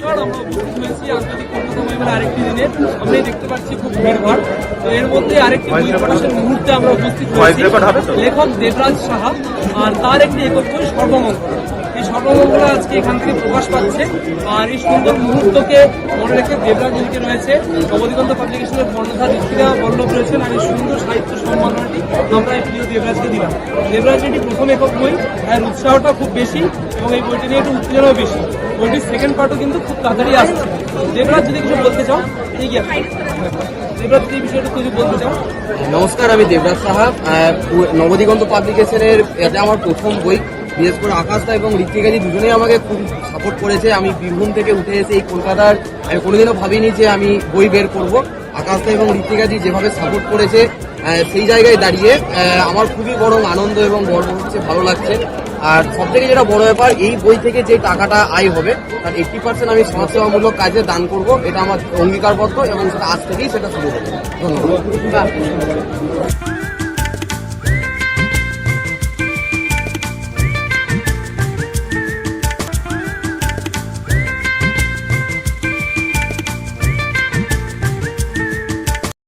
আমরা উপস্থিত হয়েছি আন্তর্জাতিক কলকাতা বইমেলার আরেকটি দিনে। আমরা দেখতে পাচ্ছি খুব ভিড়ভাড়। তো এর মধ্যে আরেকটি বই প্রকাশের মুহূর্তে আমরা উপস্থিত হয়েছি। লেখক দেবরাজ সাহা আর তার একটি একক বই সর্বমঙ্গল। এই সর্বমঙ্গল আজকে এখান থেকে প্রকাশ পাচ্ছে। আর এই সুন্দর মুহূর্তকে মনে রেখে দেবরাজ লিখে রয়েছে, নবদিগন্ত পাবলিকেশনের কর্ণধার ঋত্বিকা বল্লভ রয়েছেন। আর এই সুন্দর সাহিত্য সম্মাননাটি আমরা এই প্রিয় দেবরাজকে দিলাম। দেবরাজ এটি প্রথম একক বই, আর উৎসাহটা খুব বেশি এবং এই বইটি নিয়ে একটু উত্তেজনাও বেশি। বইটির সেকেন্ড পার্টও কিন্তু খুব তাড়াতাড়ি আসছে। দেবরাজ যদি কিছু বলতে চাও, এগিয়ে দেবরাজ এই বিষয়টা কিছু বলতে চাও। নমস্কার, আমি দেবরাজ সাহা। নবদিগন্ত পাবলিকেশনের এটা আমার প্রথম বই। বিশেষ করে আকাশদা এবং ঋত্বিকাজি দুজনেই আমাকে খুব সাপোর্ট করেছে। আমি বীরভূম থেকে উঠে এসে এই কলকাতার আমি কোনোদিনও ভাবিনি যে আমি বই বের করব। আকাশদা এবং ঋত্বিকাজি যেভাবে সাপোর্ট করেছে সেই জায়গায় দাঁড়িয়ে আমার খুবই বড় আনন্দ এবং গর্ব হচ্ছে, ভালো লাগছে। আর সব থেকে যেটা বড় ব্যাপার, এই বই থেকে যে টাকাটা আয় হবে তার 80% আমি সমাজসেবামূলক কাজে দান করব। এটা আমার অঙ্গীকারবদ্ধ এবং সেটা আজ থেকেই সেটা শুরু হবে। ধন্যবাদ।